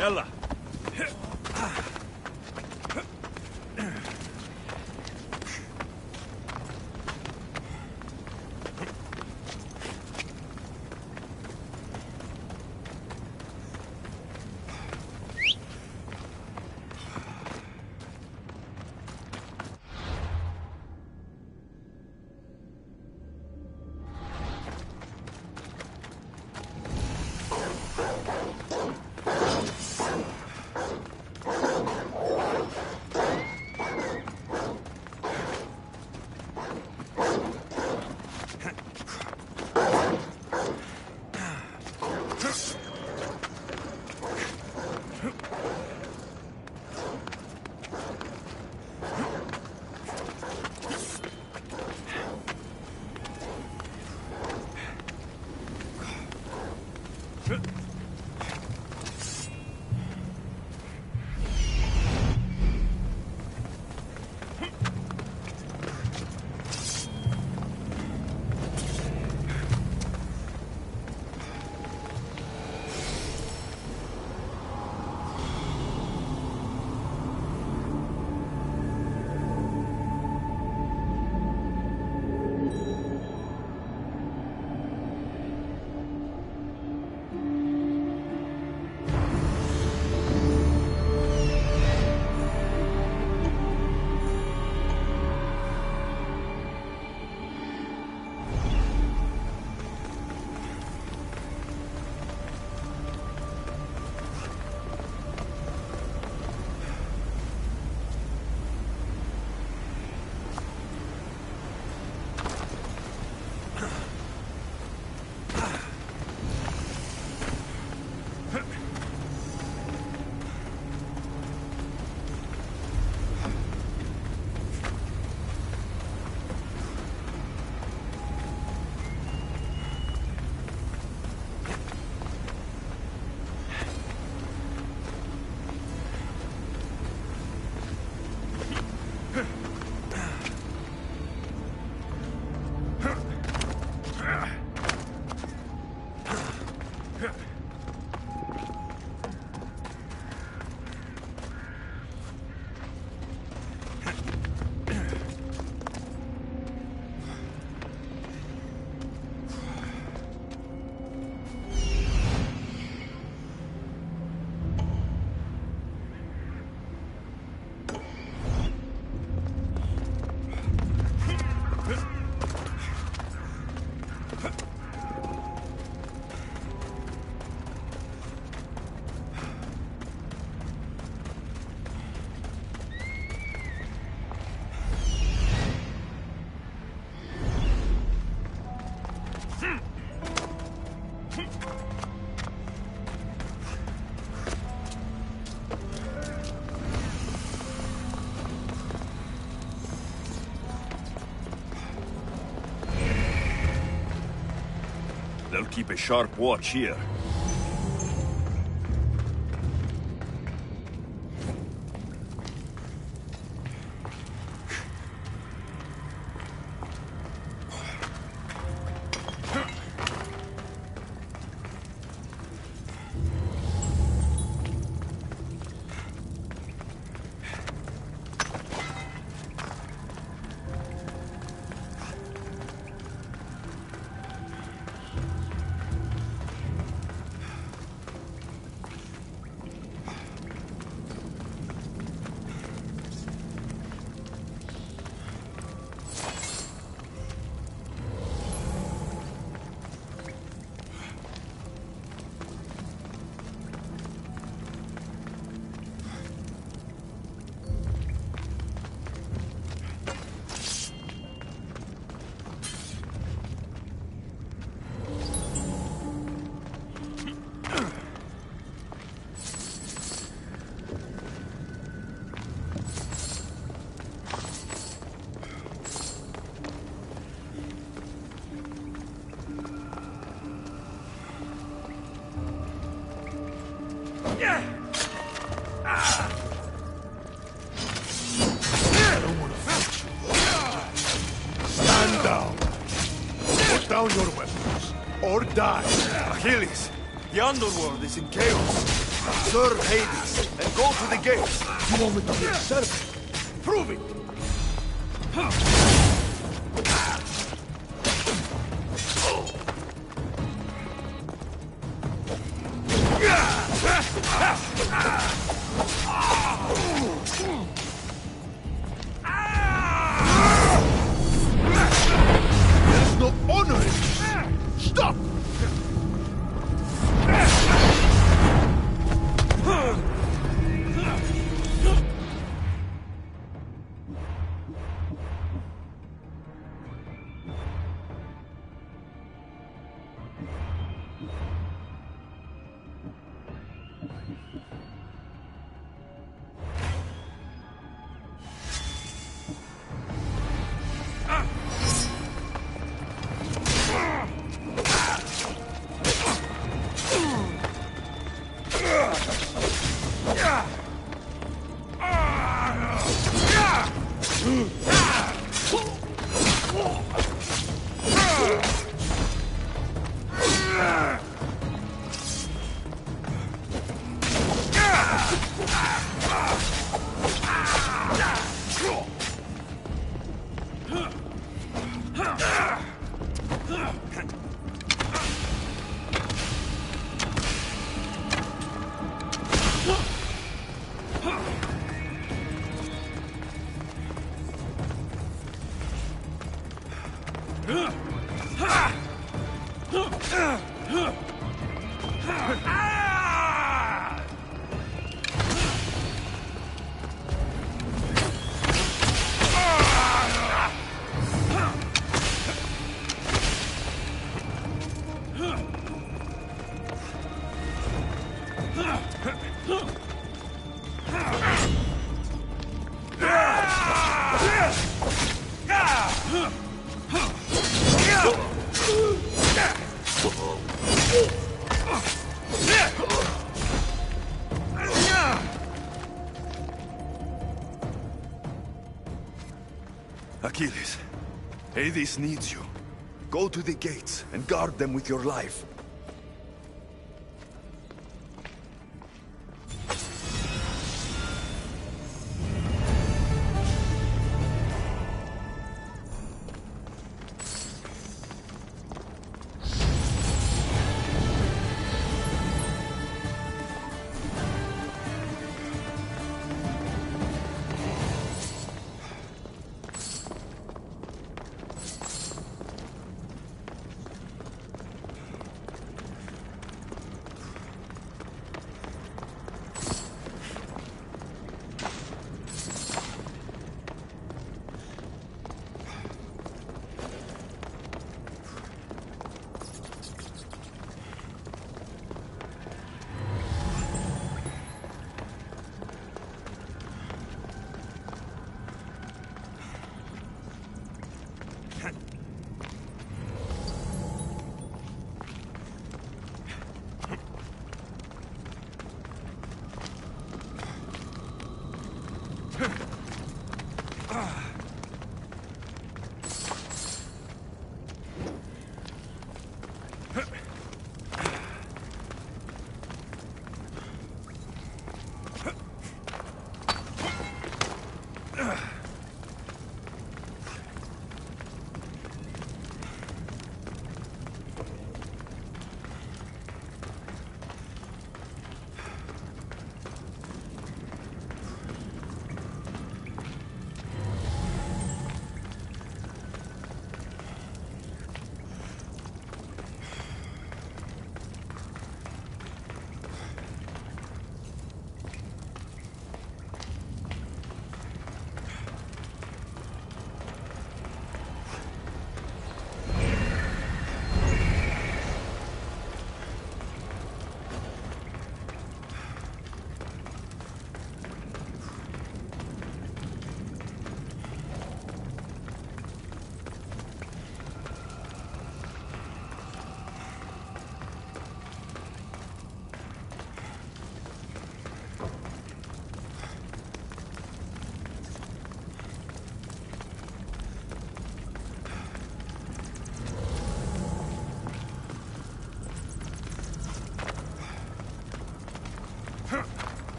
يلا. They'll keep a sharp watch here. down. Put down your weapons, or die. Achilles, the underworld is in chaos. Serve Hades, and go to the gates. You want me to be a servant? Prove it! There's no honor in this. Stop! Achilles, Hades needs you. Go to the gates and guard them with your life.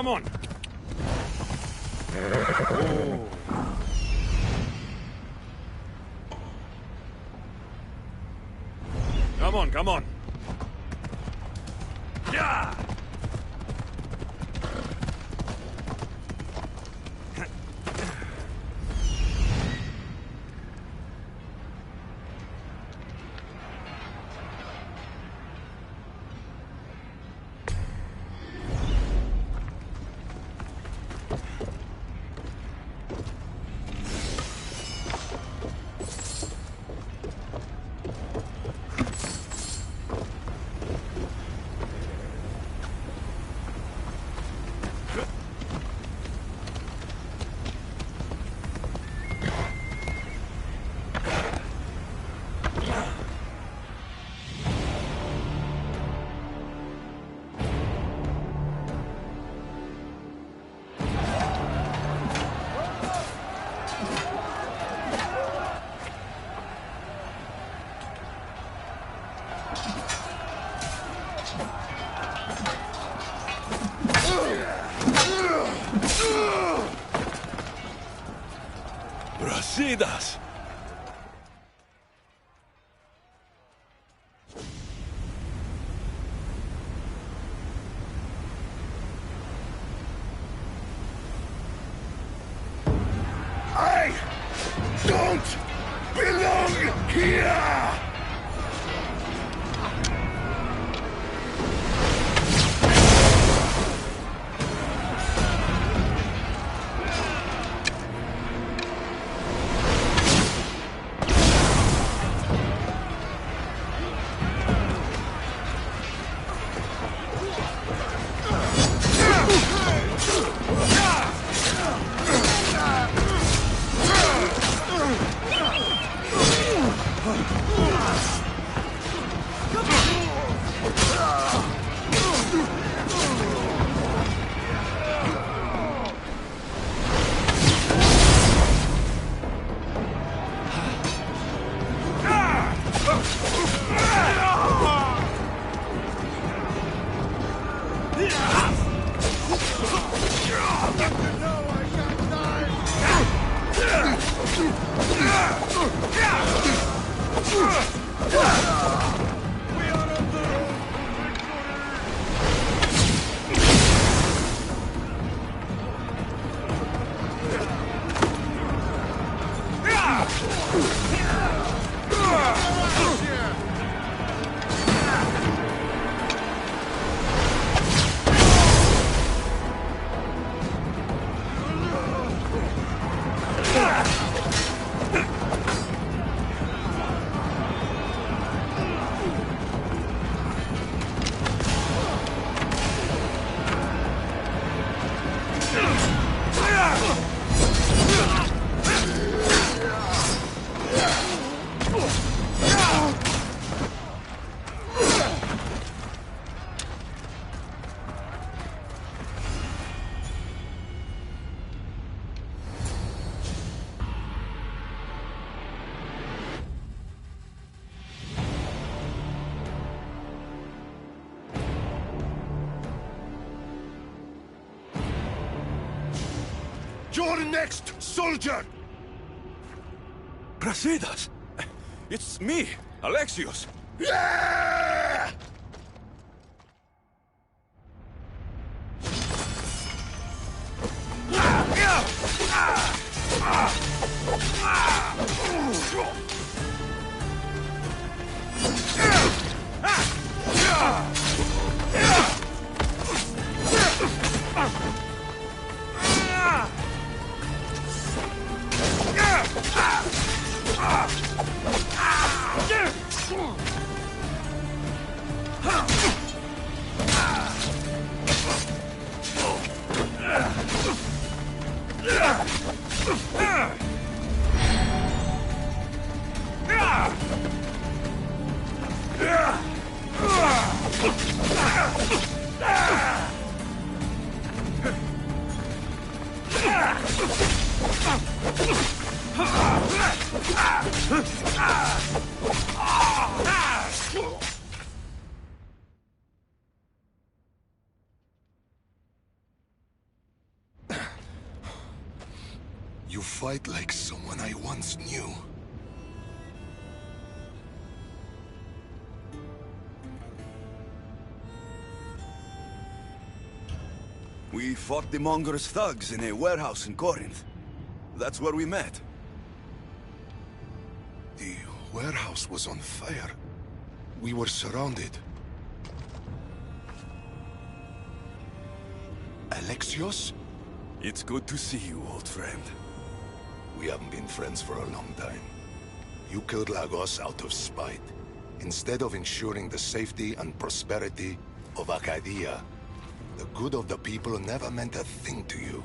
Come on! Oh. Come on, come on! Yeah! Brasidas! I don't belong here! You're next, soldier! Brasidas! It's me, Alexios! Yeah! You fight like someone I once knew. We fought the Monger's thugs in a warehouse in Corinth. That's where we met. The warehouse was on fire. We were surrounded. Alexios? It's good to see you, old friend. We haven't been friends for a long time. You killed Lagos out of spite, instead of ensuring the safety and prosperity of Arcadia. The good of the people never meant a thing to you.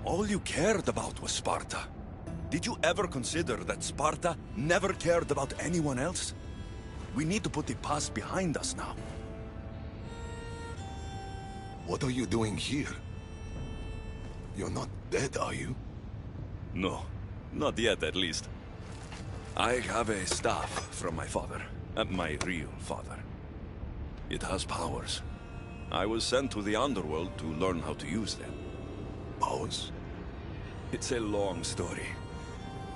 All you cared about was Sparta. Did you ever consider that Sparta never cared about anyone else? We need to put the past behind us now. What are you doing here? You're not dead, are you? No, not yet at least. I have a staff from my father, my real father. It has powers. I was sent to the underworld to learn how to use them. Powers? It's a long story.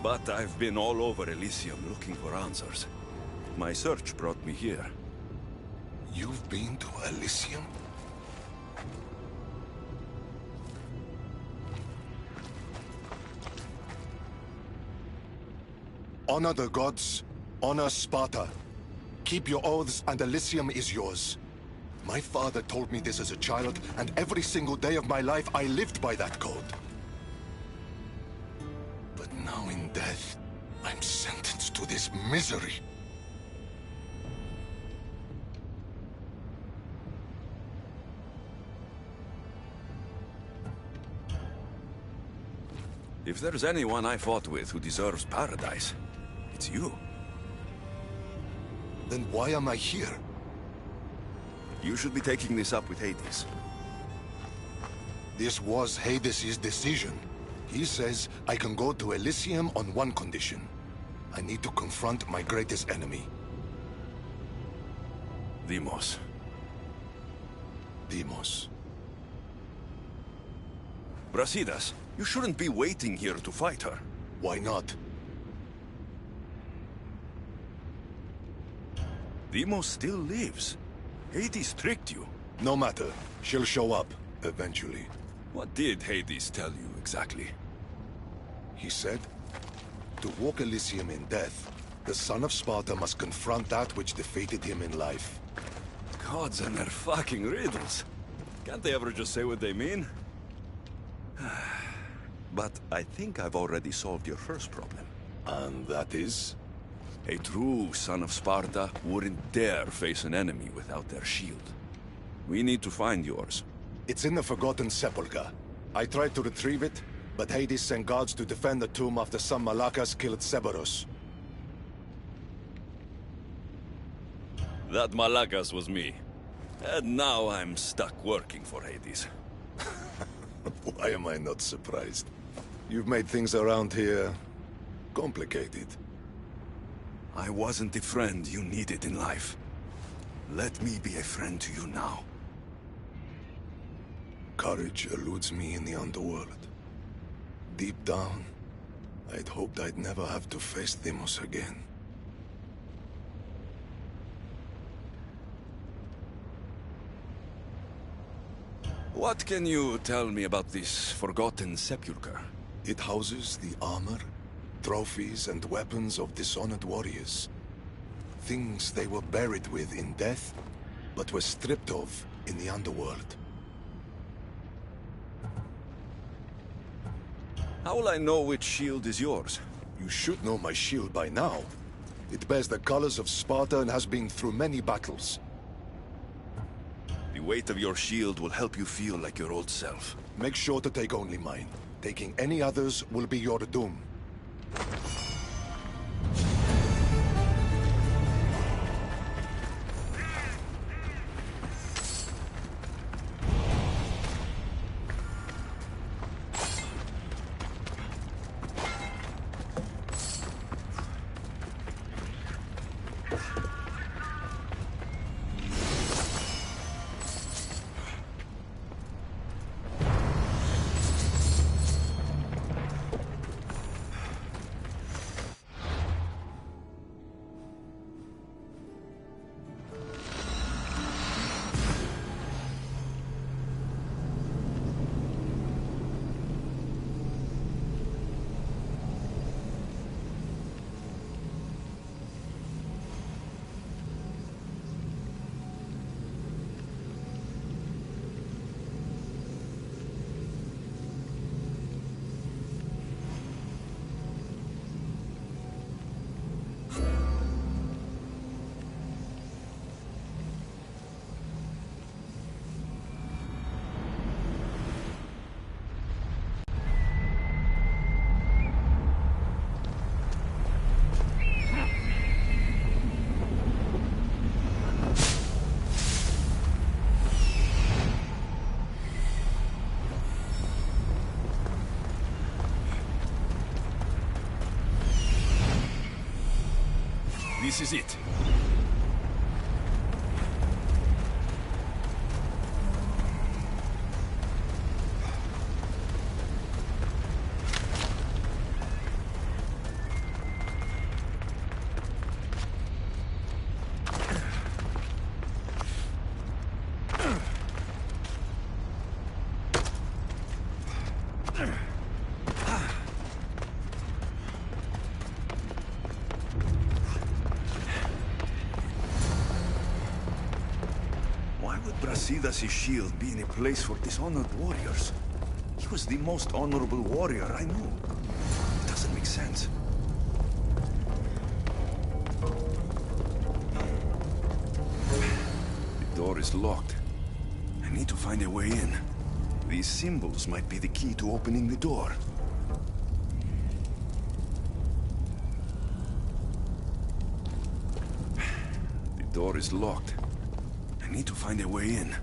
But I've been all over Elysium looking for answers. My search brought me here. You've been to Elysium? Honor the gods, honor Sparta. Keep your oaths and Elysium is yours. My father told me this as a child, and every single day of my life I lived by that code. But now in death, I'm sentenced to this misery. If there's anyone I fought with who deserves paradise, it's you. Then why am I here? You should be taking this up with Hades. This was Hades' decision. He says I can go to Elysium on one condition. I need to confront my greatest enemy. Deimos. Deimos. Brasidas, you shouldn't be waiting here to fight her. Why not? Deimos still lives. Hades tricked you. No matter. She'll show up, eventually. What did Hades tell you exactly? He said, to walk Elysium in death, the son of Sparta must confront that which defeated him in life. Gods and their fucking riddles. Can't they ever just say what they mean? But I think I've already solved your first problem. And that is? A true son of Sparta wouldn't dare face an enemy without their shield. We need to find yours. It's in the Forgotten Sepulchre. I tried to retrieve it, but Hades sent guards to defend the tomb after some Malakas killed Cerberus. That Malakas was me. And now I'm stuck working for Hades. Why am I not surprised? You've made things around here complicated. I wasn't the friend you needed in life. Let me be a friend to you now. Courage eludes me in the underworld. Deep down, I'd hoped I'd never have to face Deimos again. What can you tell me about this forgotten sepulchre? It houses the armor, trophies, and weapons of dishonored warriors. Things they were buried with in death, but were stripped of in the underworld. How will I know which shield is yours? You should know my shield by now. It bears the colors of Sparta and has been through many battles. The weight of your shield will help you feel like your old self. Make sure to take only mine. Taking any others will be your doom. This is it. Brasidas' shield be in a place for dishonored warriors? He was the most honorable warrior I knew. It doesn't make sense. The door is locked. I need to find a way in. These symbols might be the key to opening the door. The door is locked. I need to find a way in.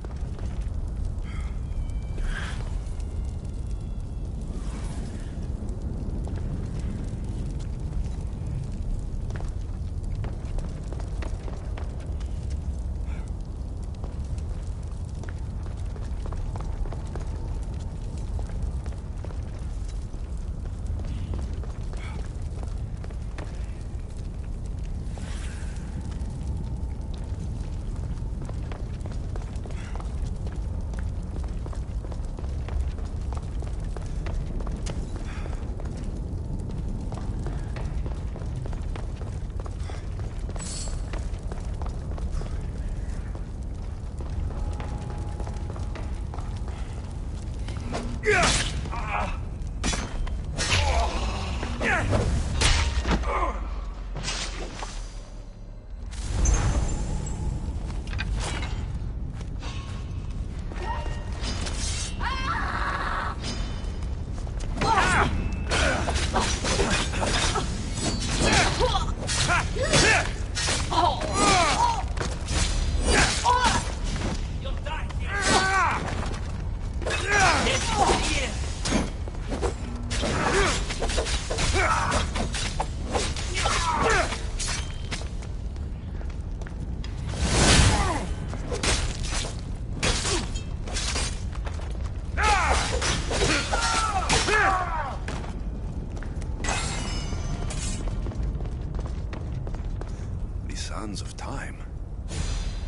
sands of time.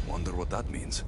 Wonder what that means.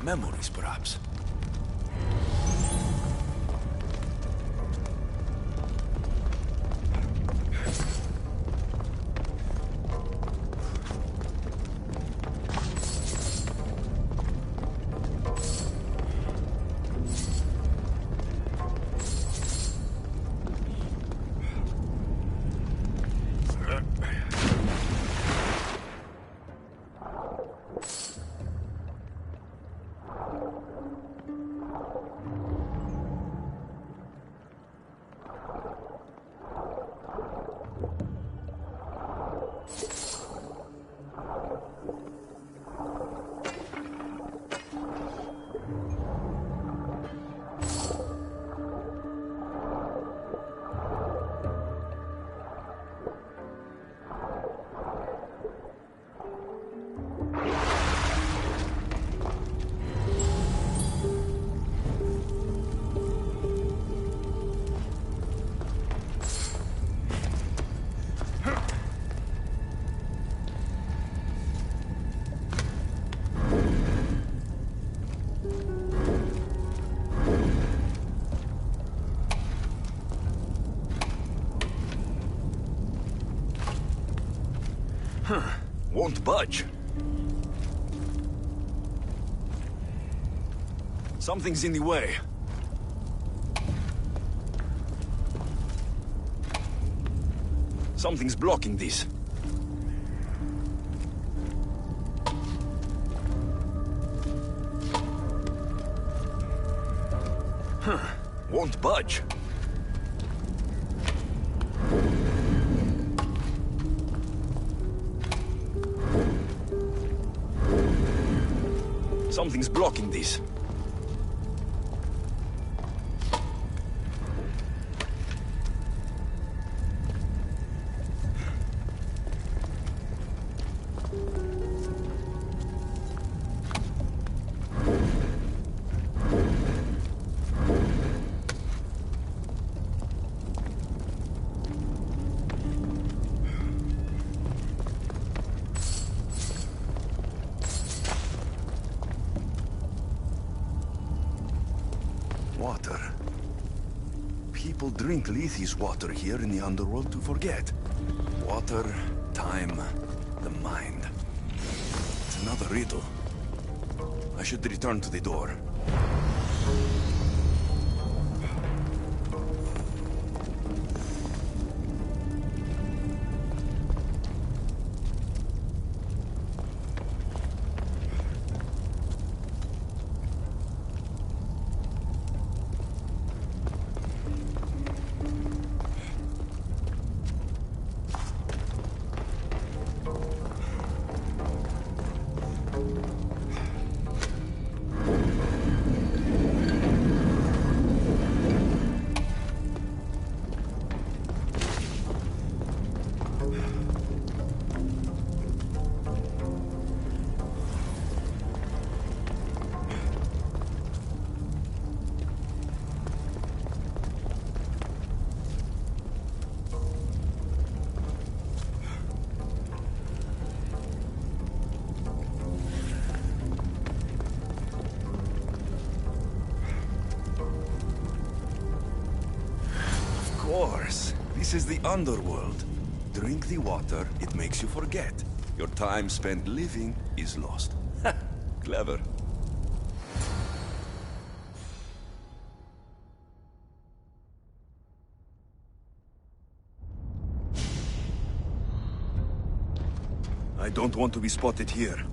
Memories, perhaps. Won't budge. Something's in the way. Something's blocking this. Won't budge. Something's blocking this. Water. People drink Lethe's water here in the underworld to forget. Water, time, the mind. It's another riddle. I should return to the door. Of course. This is the underworld. Drink the water, it makes you forget. Your time spent living is lost. Ha! Clever. I don't want to be spotted here.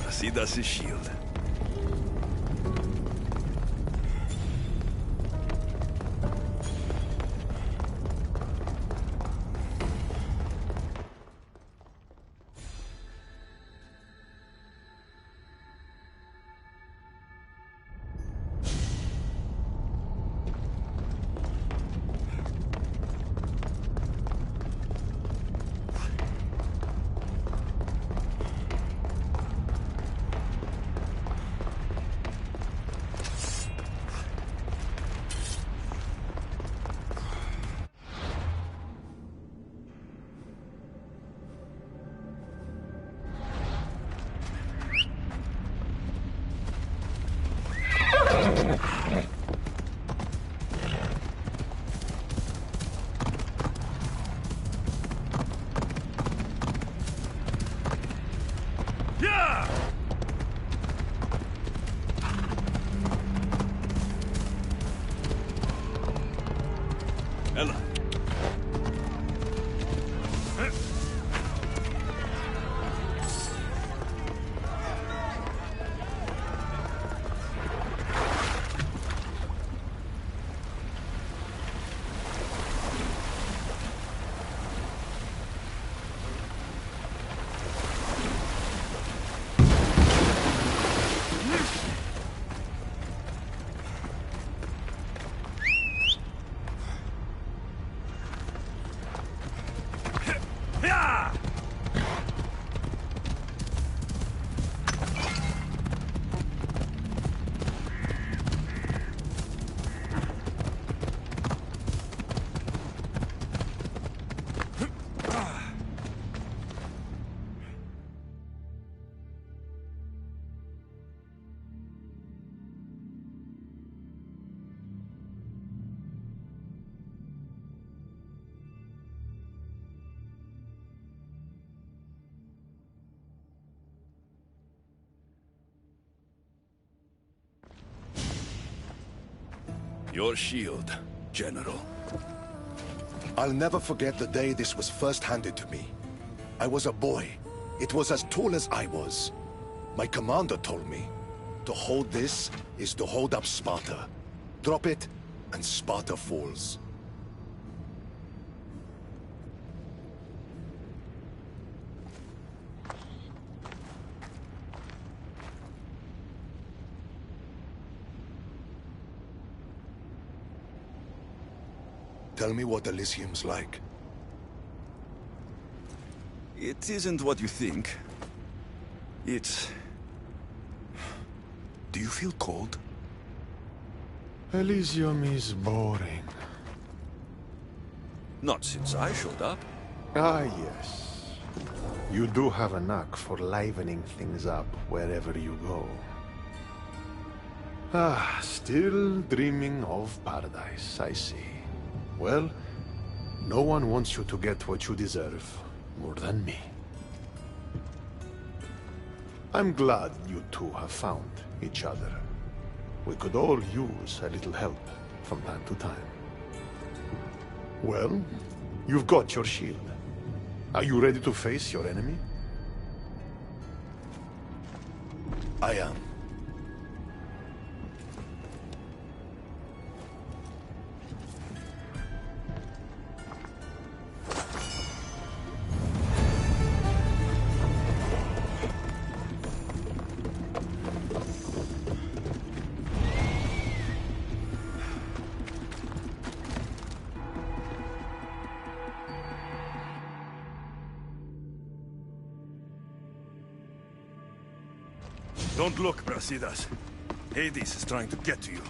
See, that's his shield. Ella. Your shield, General. I'll never forget the day this was first handed to me. I was a boy. It was as tall as I was. My commander told me, to hold this is to hold up Sparta. Drop it, and Sparta falls. Tell me what Elysium's like. It isn't what you think. It's... Do you feel cold? Elysium is boring. Not since I showed up. Ah, yes. You do have a knack for livening things up wherever you go. Ah, still dreaming of paradise, I see. Well, no one wants you to get what you deserve more than me. I'm glad you two have found each other. We could all use a little help from time to time. Well, you've got your shield. Are you ready to face your enemy? I am. Don't look, Brasidas. Hades is trying to get to you.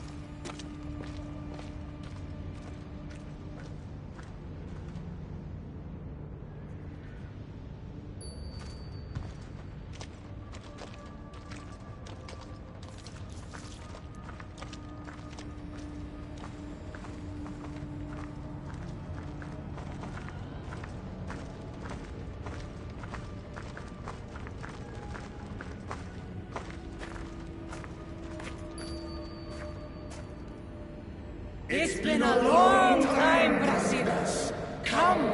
It's been a long time, Brasidas. Come,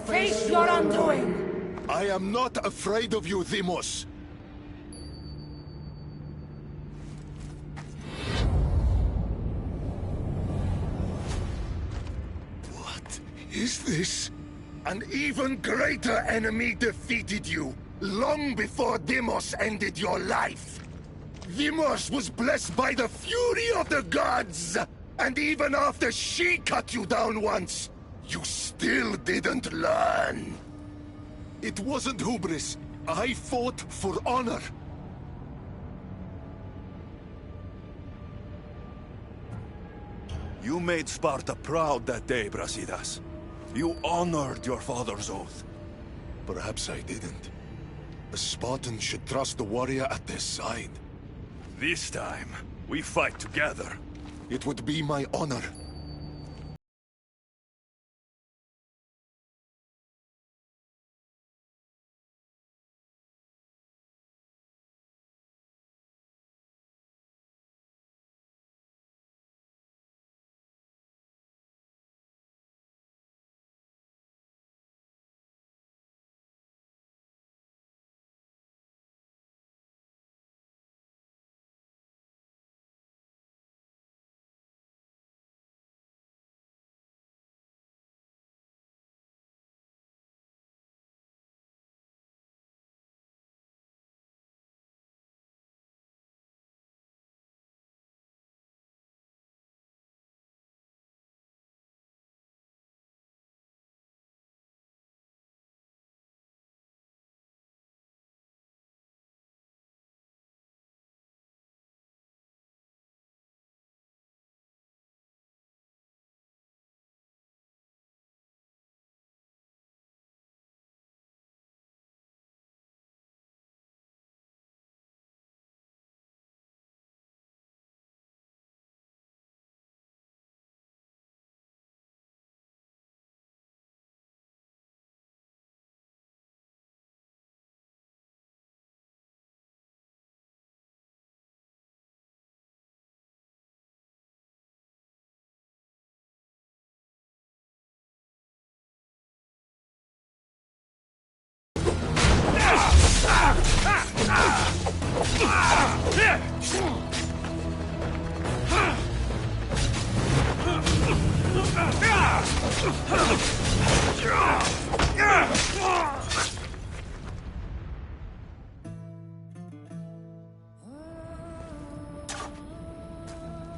face your undoing. I am not afraid of you, Deimos. What is this? An even greater enemy defeated you, long before Deimos ended your life. Deimos was blessed by the fury of the gods! And even after she cut you down once, you still didn't learn. It wasn't hubris. I fought for honor. You made Sparta proud that day, Brasidas. You honored your father's oath. Perhaps I didn't. A Spartan should trust the warrior at their side. This time, we fight together. It would be my honor.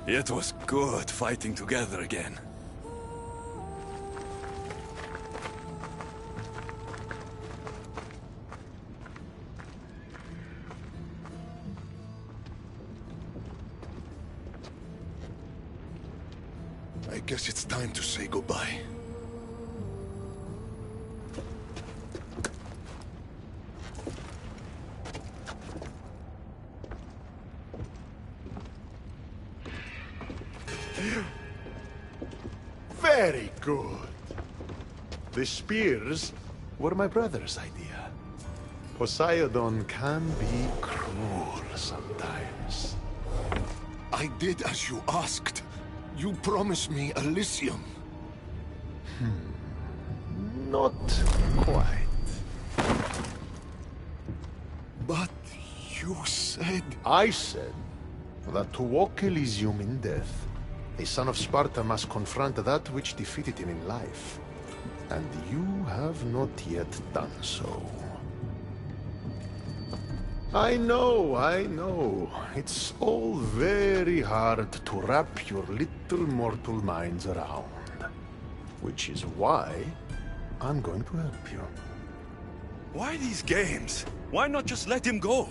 It was good fighting together again. I guess it's time to say goodbye. Very good. The spears were my brother's idea. Poseidon can be cruel sometimes. I did as you asked. You promised me Elysium. Not quite. But you said... I said that to walk Elysium in death, a son of Sparta must confront that which defeated him in life. And you have not yet done so. I know. It's all very hard to wrap your little mortal minds around. Which is why I'm going to help you. Why these games? Why not just let him go?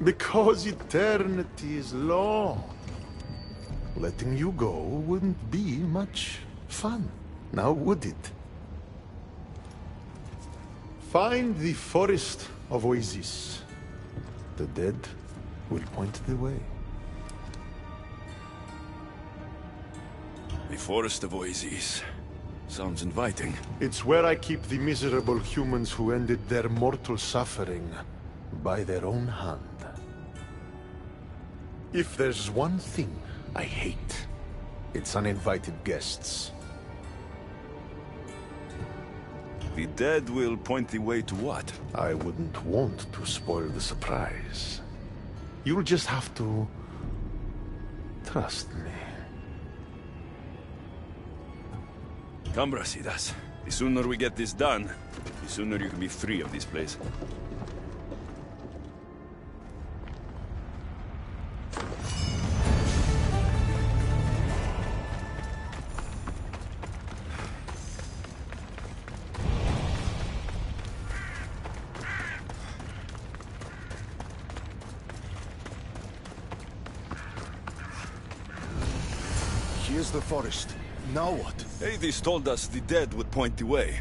Because eternity is long. Letting you go wouldn't be much fun, now would it? Find the forest of Oasis. The dead will point the way. The Forest of Oasis. Sounds inviting. It's where I keep the miserable humans who ended their mortal suffering by their own hand. If there's one thing I hate, it's uninvited guests. The dead will point the way to what? I wouldn't want to spoil the surprise. You'll just have to trust me. Come, Brasidas. The sooner we get this done, the sooner you can be free of this place. Here's the forest. Now what? Hades told us the dead would point the way.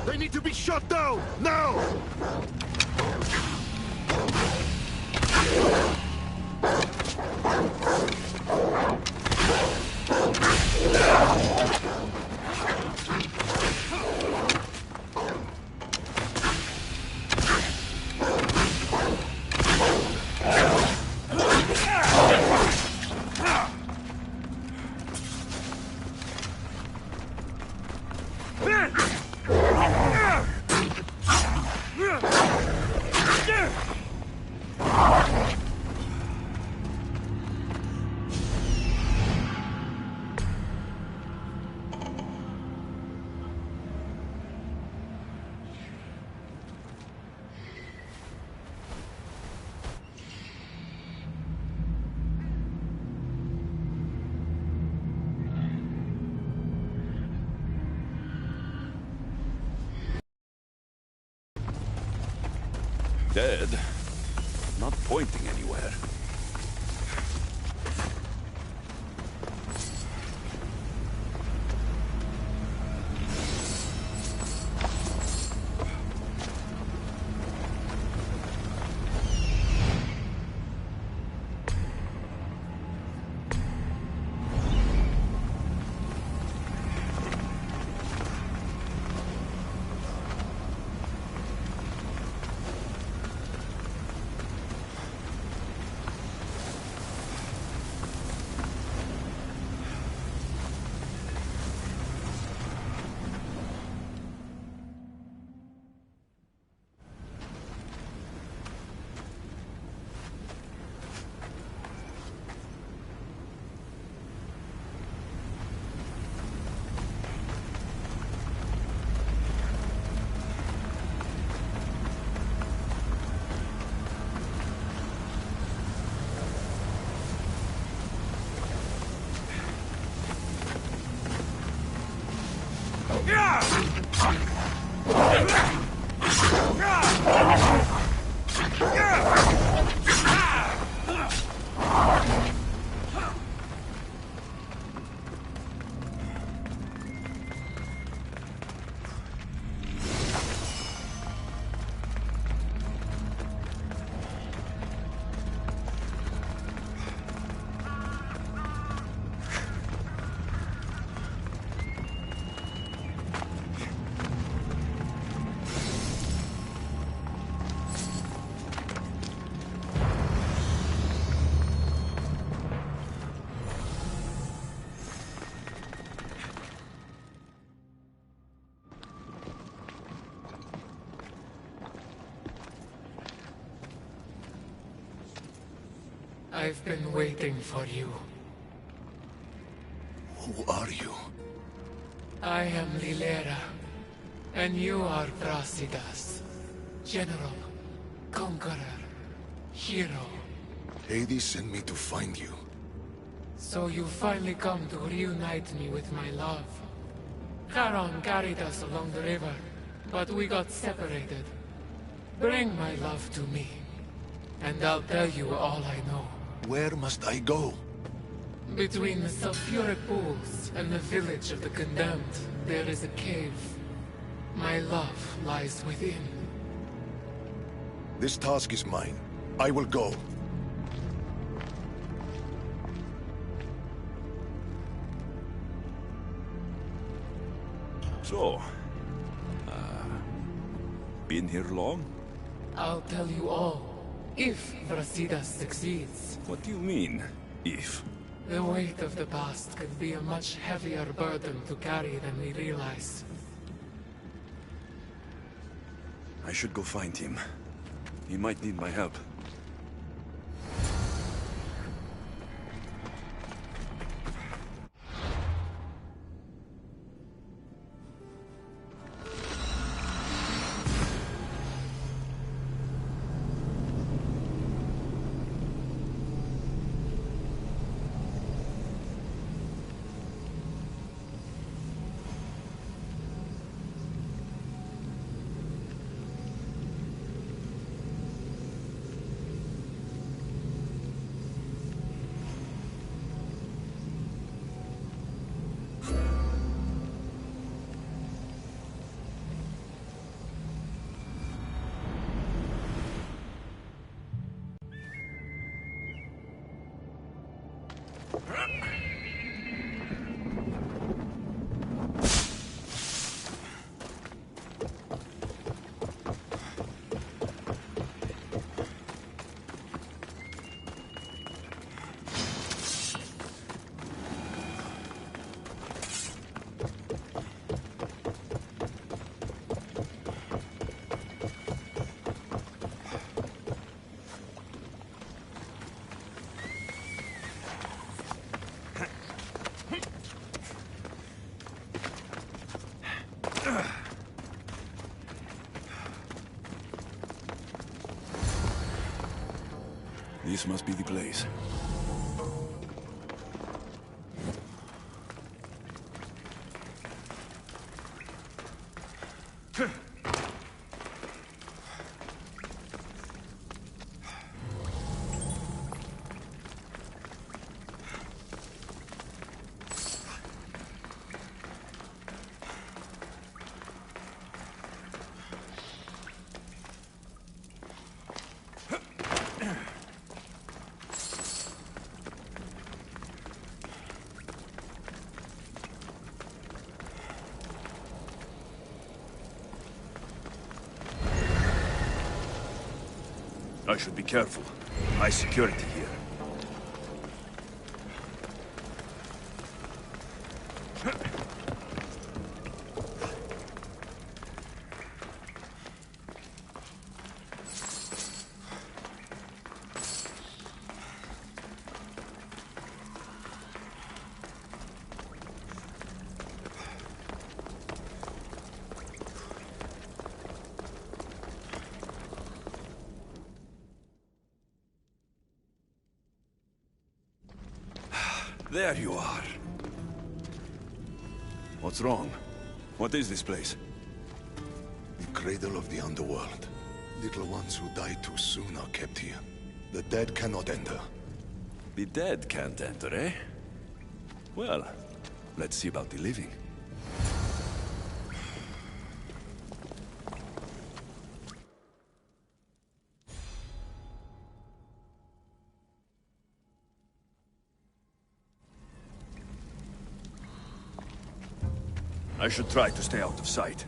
They need to be shut down! Now! Dead? Not pointing anywhere. I've been waiting for you. Who are you? I am Lilera, and you are Brasidas. General, conqueror, hero. Hades sent me to find you. So you finally come to reunite me with my love. Charon carried us along the river, but we got separated. Bring my love to me, and I'll tell you all I know. Where must I go? Between the sulfuric pools and the village of the condemned, there is a cave. My love lies within. This task is mine. I will go. So, been here long? I'll tell you all, if Brasidas succeeds. What do you mean, if? The weight of the past could be a much heavier burden to carry than we realize. I should go find him. He might need my help. This must be the place. I should be careful. High security here. There you are. What's wrong? What is this place? The cradle of the underworld. Little ones who die too soon are kept here. The dead cannot enter. The dead can't enter, eh? Well, let's see about the living. I should try to stay out of sight.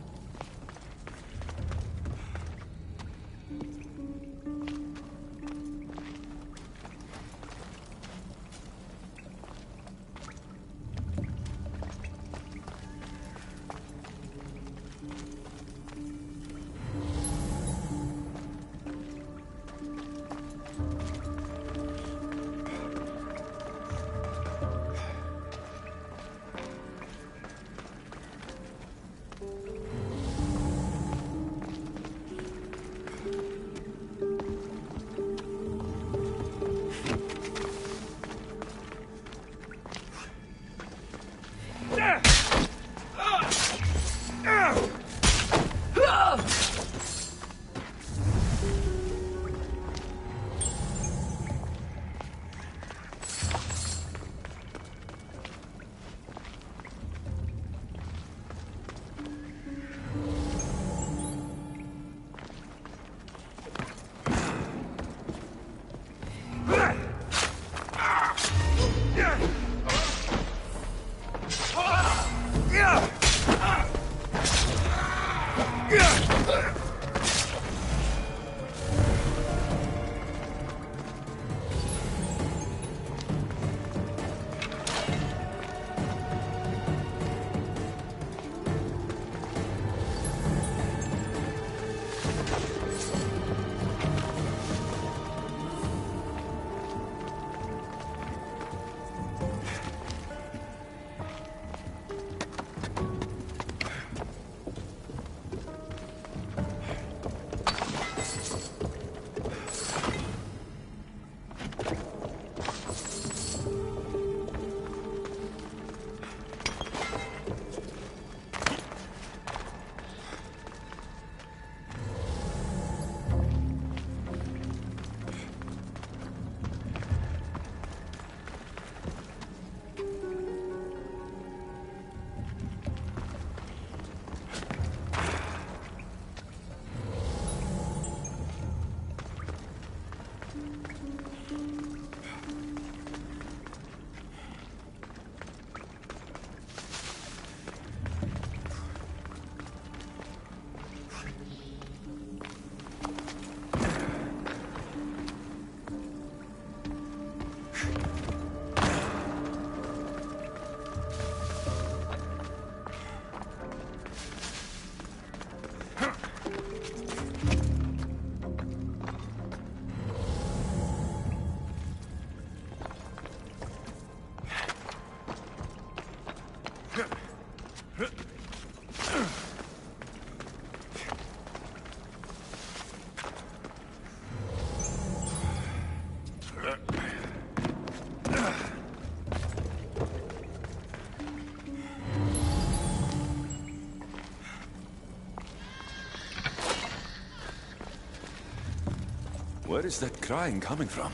Where is that crying coming from?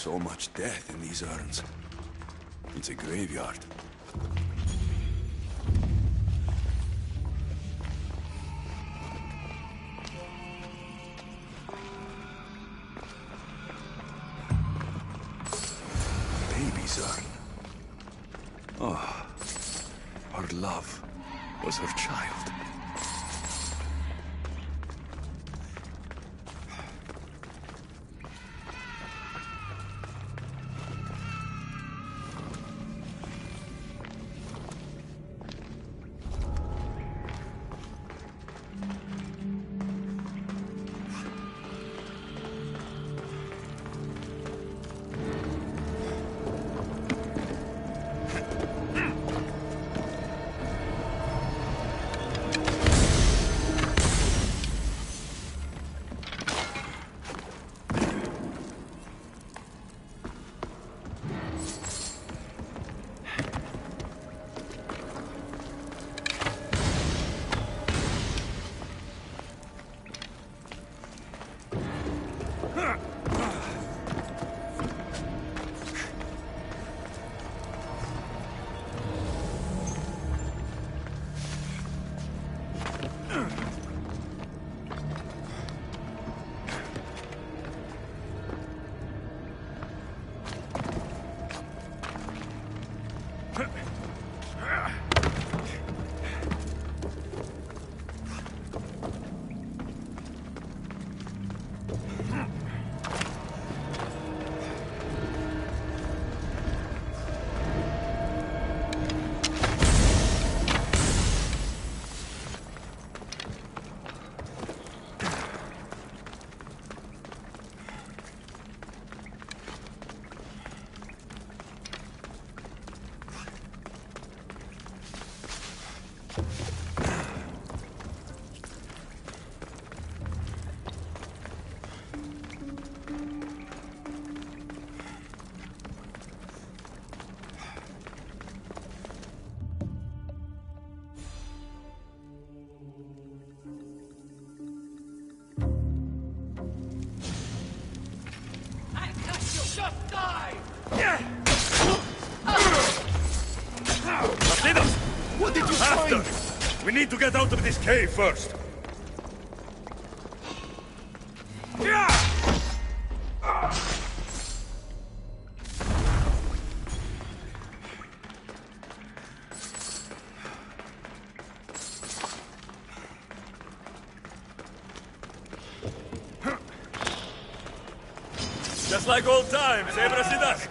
So much death in these urns. It's a graveyard. Baby's urn. Oh, her love was her child. What did you Faster! find? We need to get out of this cave first. Just like old times, eh, Brasidas?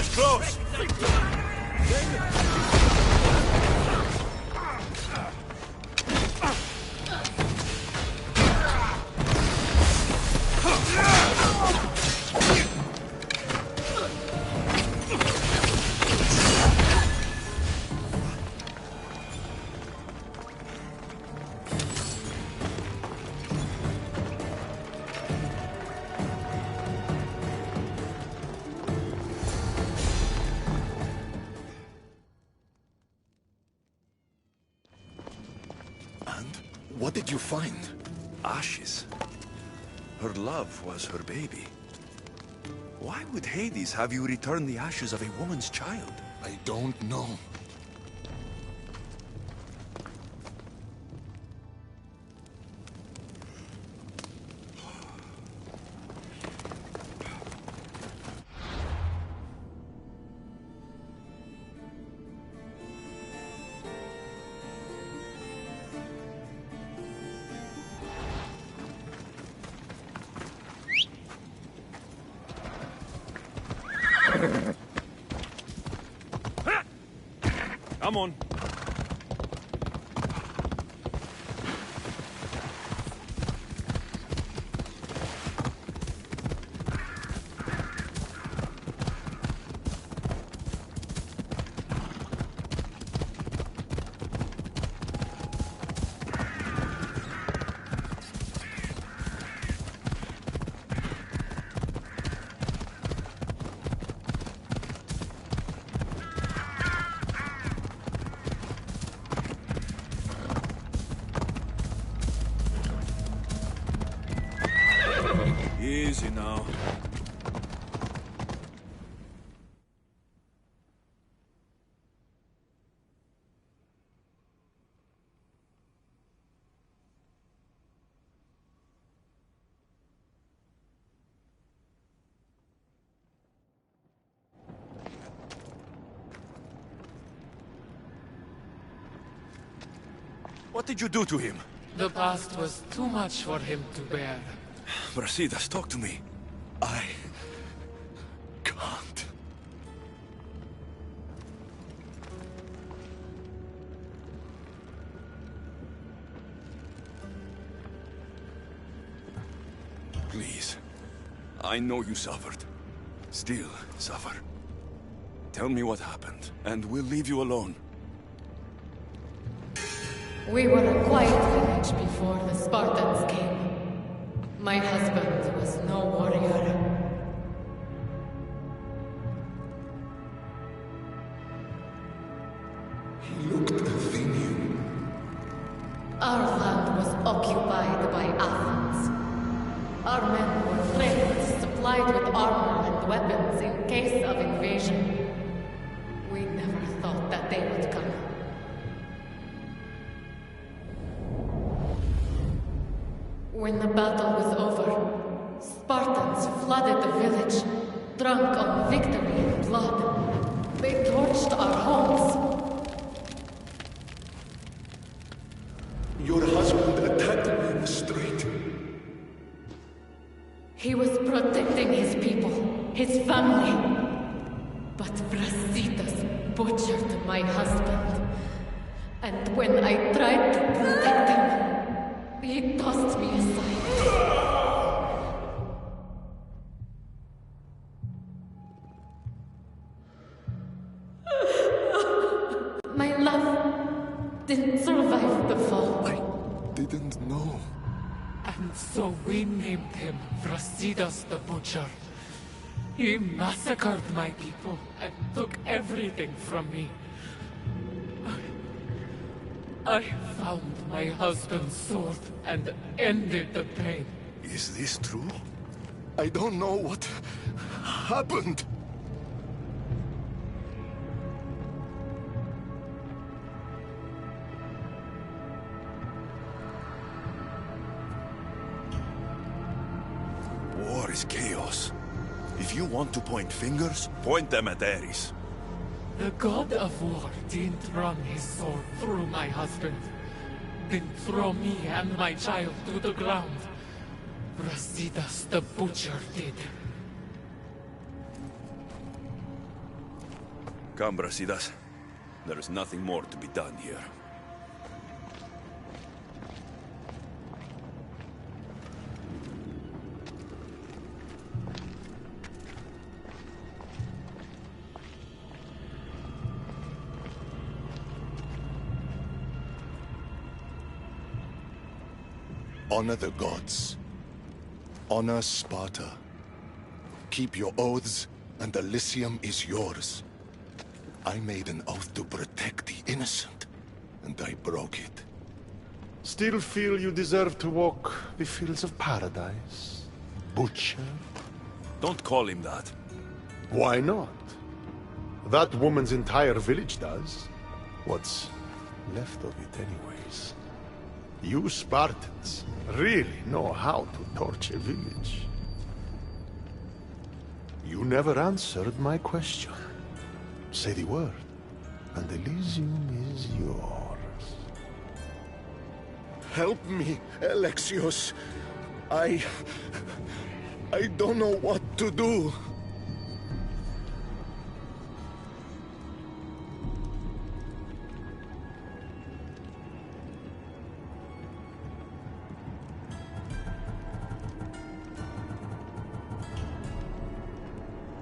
is close! What did you find? Ashes. Her love was her baby. Why would Hades have you return the ashes of a woman's child? I don't know. Come on. Easy now. What did you do to him? The past was too much for him to bear. Brasidas, talk to me. I can't. Please. I know you suffered. Still suffer. Tell me what happened, and we'll leave you alone. We were a quiet village before the Spartans came. My husband was no warrior. He looked Athenian. Our land was occupied by Athens. Our men were trained, supplied with armor and weapons in case of invasion. We never thought that they would come. When the battle was over, Spartans flooded the village, drunk on victory and blood. They torched our homes. Your husband attacked me in the street. He was protecting his people, his family. But Brasidas butchered my husband. And when I tried to protect him, he tossed me aside. My love didn't survive the fall. I didn't know. And so we named him Brasidas the Butcher. He massacred my people and took everything from me. I found my husband's sword and ended the pain. Is this true? I don't know what happened. War is chaos. If you want to point fingers, point them at Ares. The god of war didn't run his sword through my husband. Didn't throw me and my child to the ground. Brasidas the Butcher did. Come, Brasidas. There is nothing more to be done here. Honor the gods. Honor Sparta. Keep your oaths, and Elysium is yours. I made an oath to protect the innocent, and I broke it. Still feel you deserve to walk the fields of paradise, Butcher? Don't call him that. Why not? That woman's entire village does. What's left of it anyways. You Spartans really know how to torch a village. You never answered my question. Say the word, and Elysium is yours. Help me, Alexios. I don't know what to do.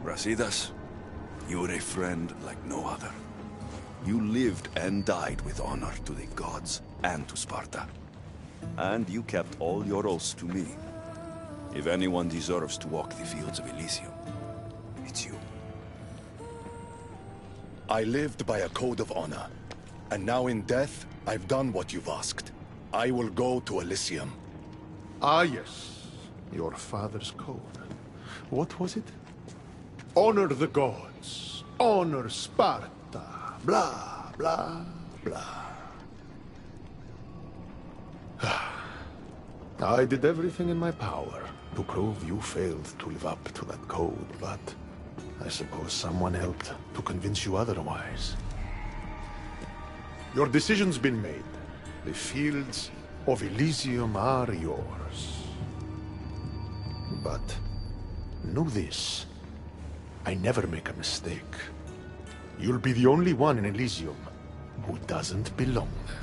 Brasidas, you're a friend like no other. You lived and died with honor to the gods and to Sparta. And you kept all your oaths to me. If anyone deserves to walk the fields of Elysium, it's you. I lived by a code of honor. And now in death, I've done what you've asked. I will go to Elysium. Ah, yes. Your father's code. What was it? Honor the gods. Honor Sparta. Blah, blah, blah. I did everything in my power to prove you failed to live up to that code, but I suppose someone helped to convince you otherwise. Your decision's been made. The fields of Elysium are yours. But know this. I never make a mistake. You'll be the only one in Elysium who doesn't belong there.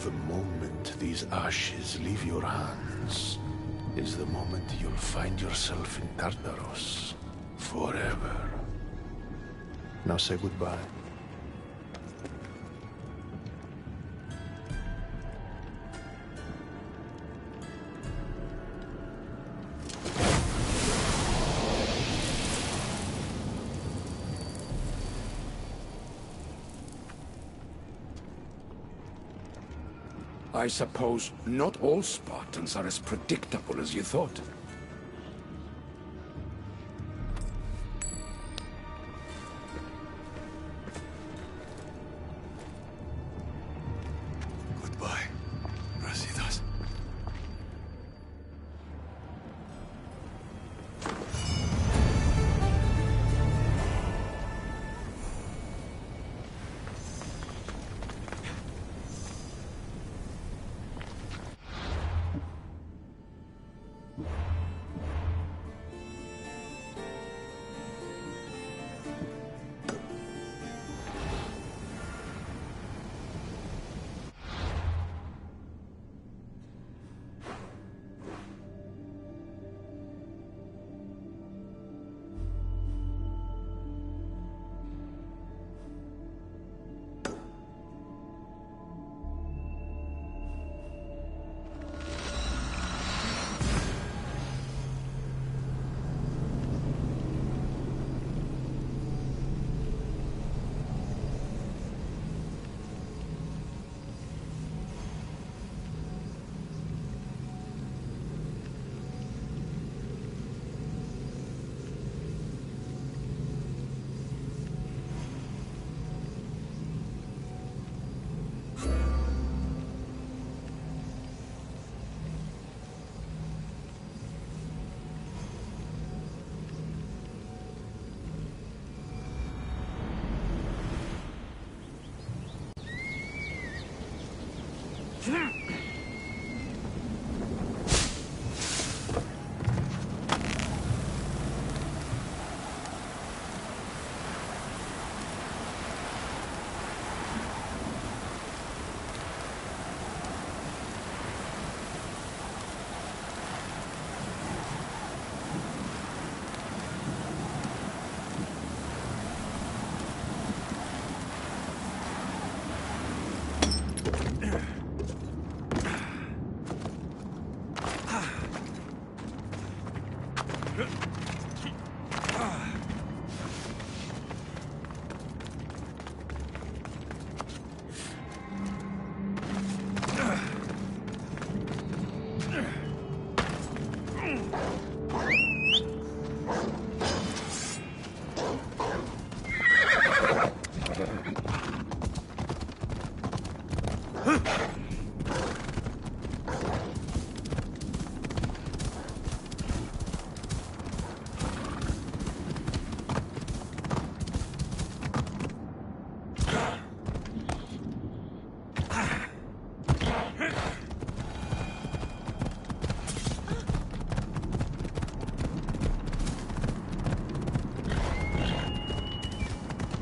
The moment these ashes leave your hands is the moment you'll find yourself in Tartarus forever. Now say goodbye. I suppose not all Spartans are as predictable as you thought. Goodbye, Brasidas. You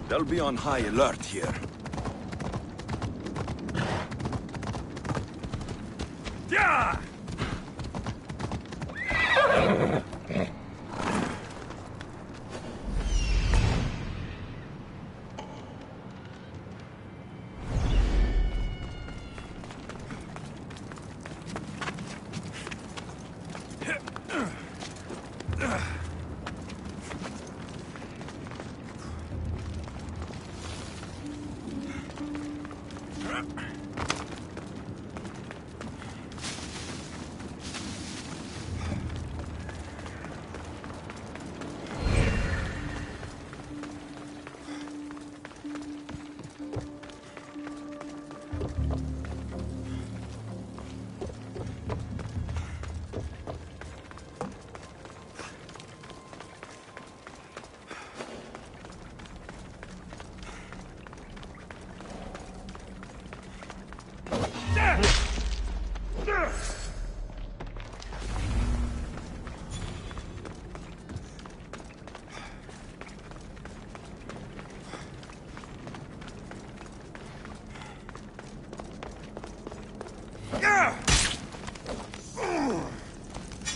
They'll be on high alert here. Yeah!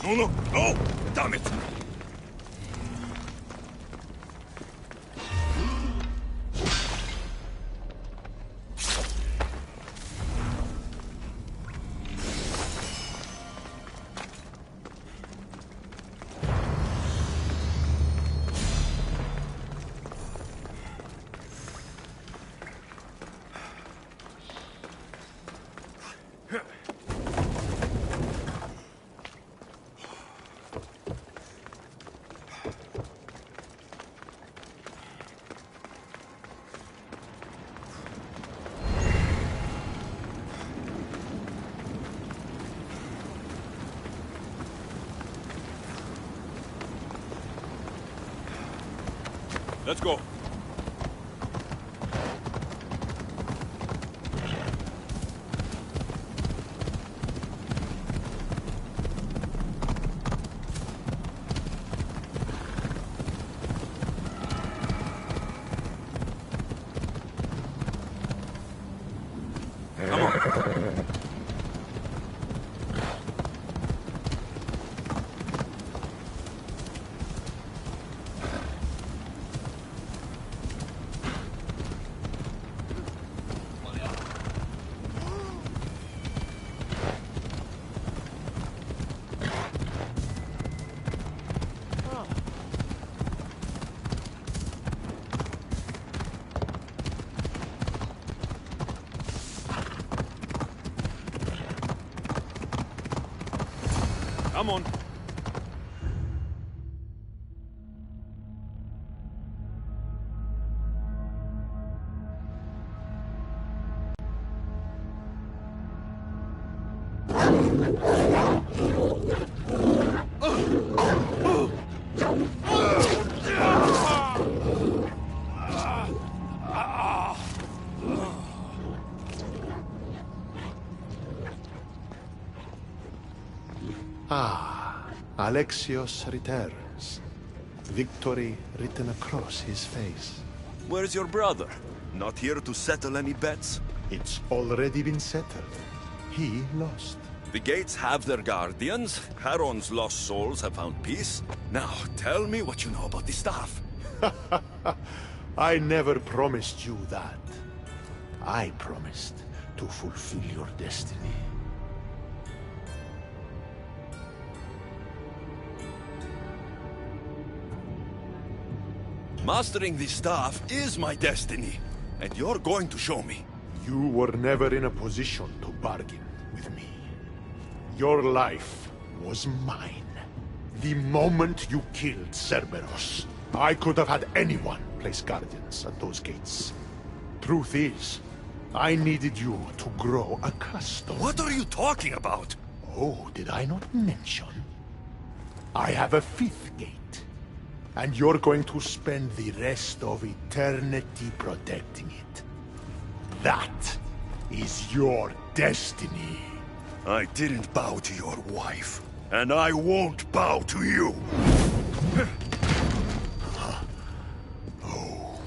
No, no, no! Damn it! Let's go. Come on. Come on. Ah, Alexios returns. Victory written across his face. Where's your brother? Not here to settle any bets? It's already been settled. He lost. The gates have their guardians. Charon's lost souls have found peace. Now, tell me what you know about the staff. I never promised you that. I promised to fulfill your destiny. Mastering the staff is my destiny, and you're going to show me. You were never in a position to bargain with me. Your life was mine. The moment you killed Cerberus, I could have had anyone place guardians at those gates. Truth is, I needed you to grow accustomed. What are you talking about? Oh, did I not mention? I have a fifth gate. And you're going to spend the rest of eternity protecting it. That is your destiny. I didn't bow to your wife, and I won't bow to you. Oh,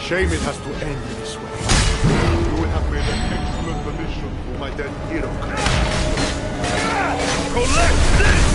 Shame it has to end this way. You would have made an excellent addition to my dead hero crew. Collect this!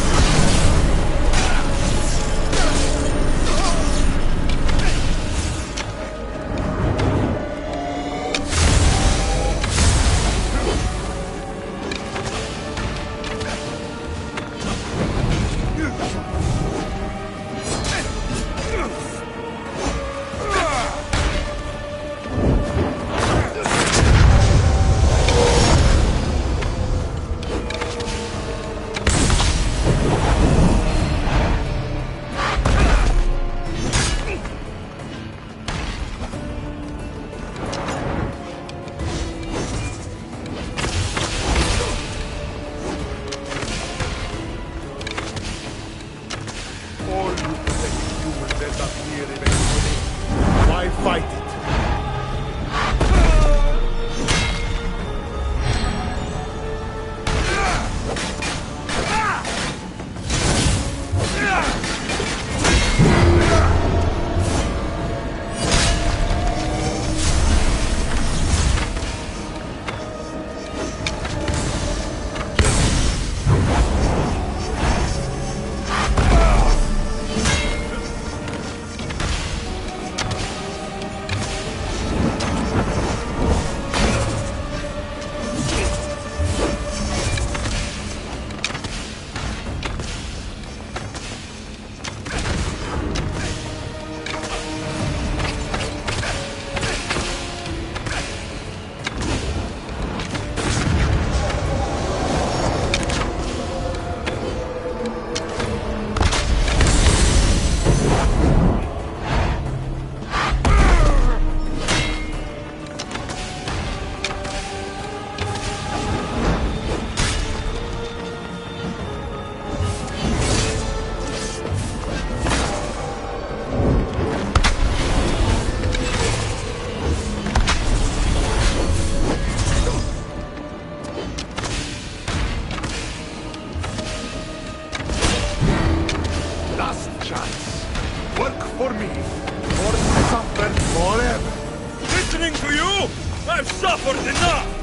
I've suffered enough!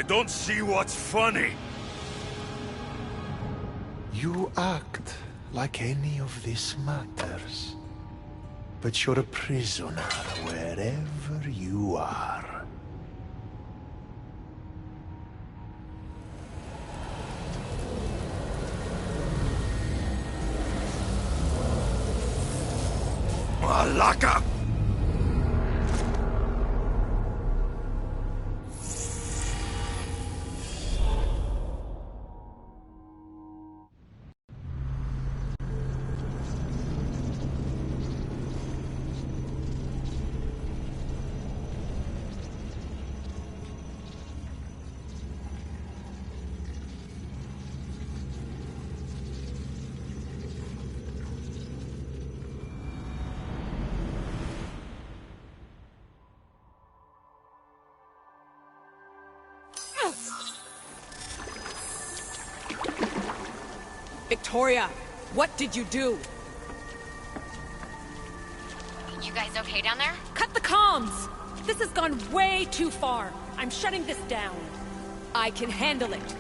I don't see what's funny. You act like any of this matters. But you're a prisoner wherever you are. Malaka! Victoria, what did you do? You guys okay down there? Cut the comms! This has gone way too far. I'm shutting this down. I can handle it.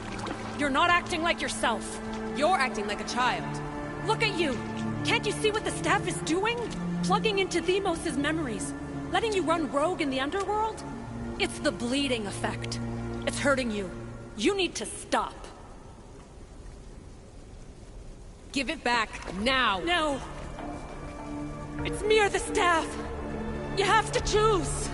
You're not acting like yourself. You're acting like a child. Look at you! Can't you see what the staff is doing? Plugging into Themos' memories. Letting you run rogue in the underworld? It's the bleeding effect. It's hurting you. You need to stop. Give it back, now! No! It's me or the staff! You have to choose!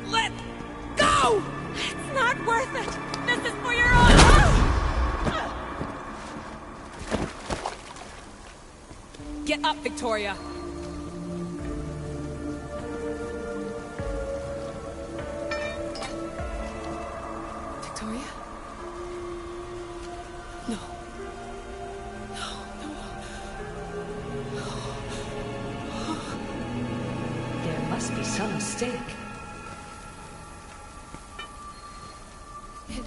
Let go! It's not worth it! This is for your own... Get up, Victoria! Victoria? No. There must be some mistake. No.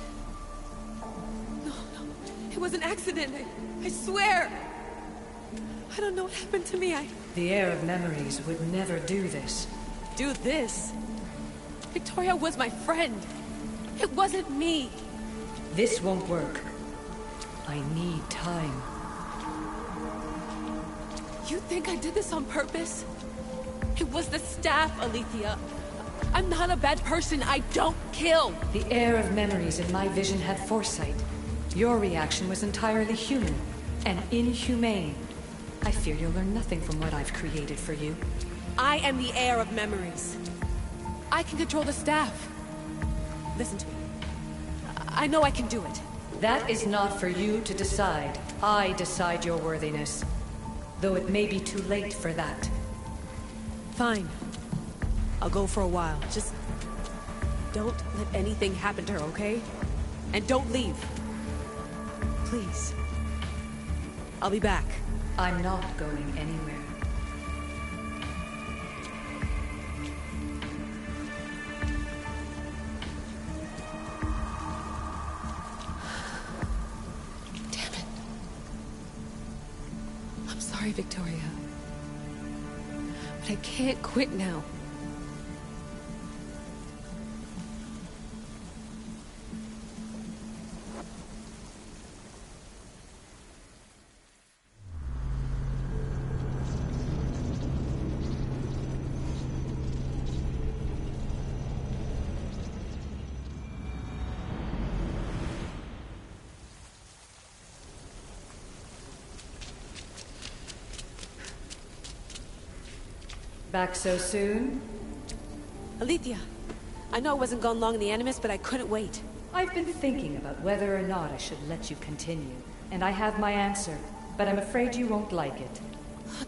It was an accident. I swear. I don't know what happened to me. The heir of memories would never do this. Do this? Victoria was my friend. It wasn't me. This won't work. I need time. You think I did this on purpose? It was the staff, Alethea. I'm not a bad person. I don't kill. The heir of memories in my vision had foresight. Your reaction was entirely human and inhumane. I fear you'll learn nothing from what I've created for you. I am the heir of memories. I can control the staff. Listen to me. I know I can do it. That is not for you to decide. I decide your worthiness. Though it may be too late for that. Fine. I'll go for a while. Just... don't let anything happen to her, okay? And don't leave. Please. I'll be back. I'm not going anywhere. Damn it. I'm sorry, Victoria. But I can't quit now. Back so soon? Alethea, I know I wasn't gone long in the Animus, but I couldn't wait. I've been thinking about whether or not I should let you continue, and I have my answer, but I'm afraid you won't like it.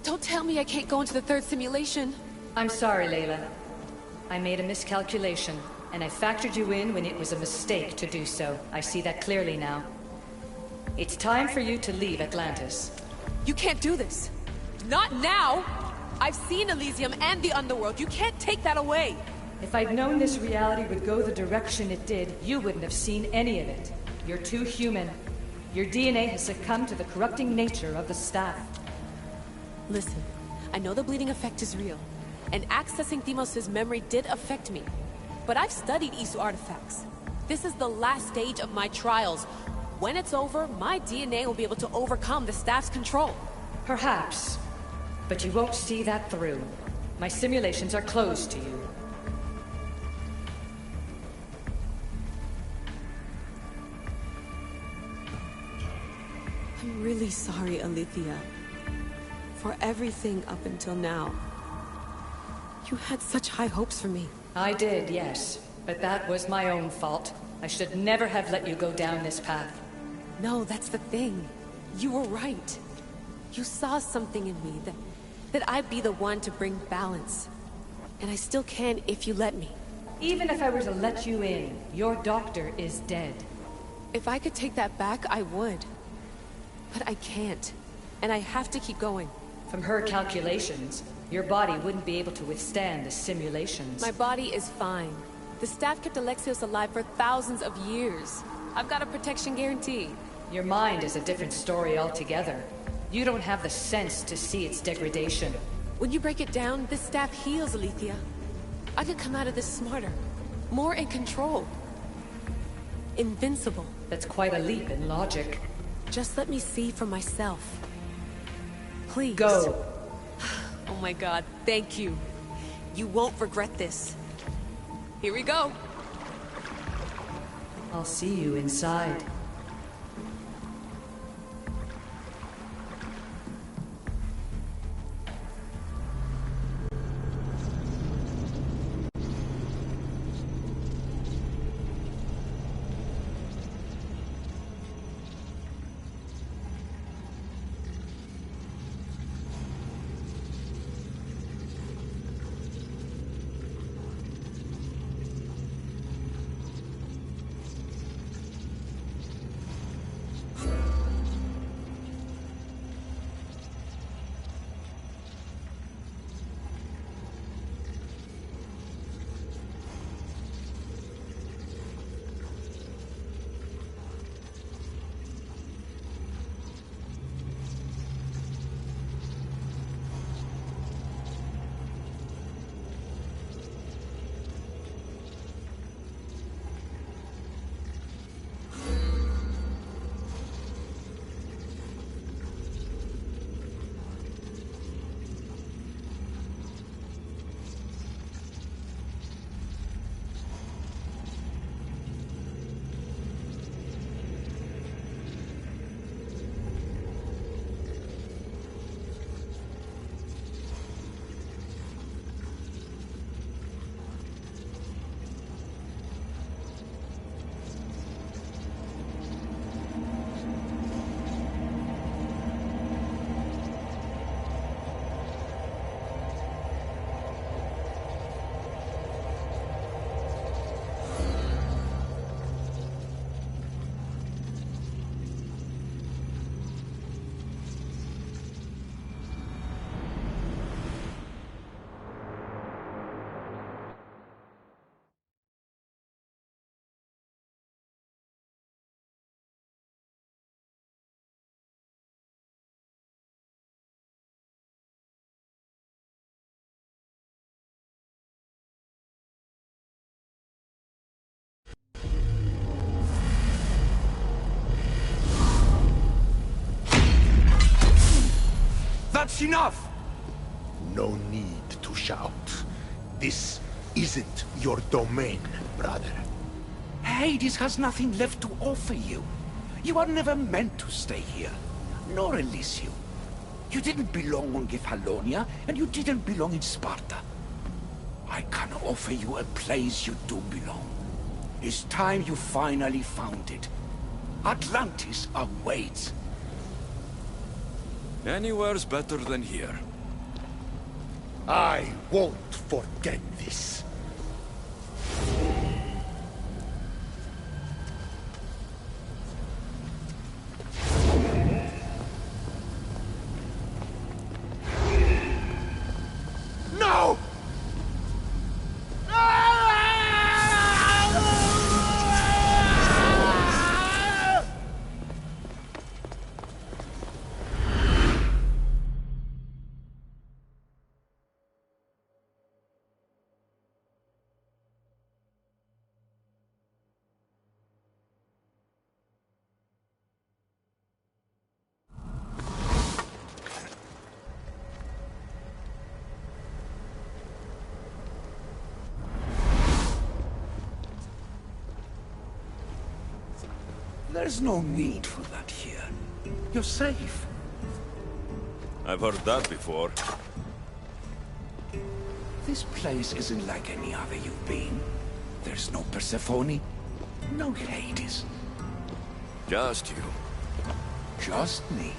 Don't tell me I can't go into the third simulation. I'm sorry, Layla. I made a miscalculation, and I factored you in when it was a mistake to do so. I see that clearly now. It's time for you to leave Atlantis. You can't do this. Not now! I've seen Elysium and the Underworld. You can't take that away! If I'd known this reality would go the direction it did, you wouldn't have seen any of it. You're too human. Your DNA has succumbed to the corrupting nature of the staff. Listen, I know the bleeding effect is real, and accessing Themos' memory did affect me. But I've studied Isu artifacts. This is the last stage of my trials. When it's over, my DNA will be able to overcome the staff's control. Perhaps. But you won't see that through. My simulations are closed to you. I'm really sorry, Alethea. For everything up until now. You had such high hopes for me. I did, yes. But that was my own fault. I should never have let you go down this path. No, that's the thing. You were right. You saw something in me that I'd be the one to bring balance. And I still can if you let me. Even if I were to let you in, your doctor is dead. If I could take that back, I would. But I can't. And I have to keep going. From her calculations, your body wouldn't be able to withstand the simulations. My body is fine. The staff kept Alexios alive for thousands of years. I've got a protection guarantee. Your mind is a different story altogether. You don't have the sense to see its degradation. When you break it down, this staff heals, Alethea. I could come out of this smarter, more in control. Invincible. That's quite a leap in logic. Just let me see for myself. Please. Go. Oh my god, thank you. You won't regret this. Here we go. I'll see you inside. That's enough! No need to shout. This isn't your domain, brother. Hades has nothing left to offer you. You are never meant to stay here, nor Elysium. You didn't belong on Kefalonia, and you didn't belong in Sparta. I can offer you a place you do belong. It's time you finally found it. Atlantis awaits. Anywhere's better than here. I won't forget this. No! There's no need for that here. You're safe. I've heard that before. This place isn't like any other you've been. There's no Persephone, no Hades. Just you. Just me.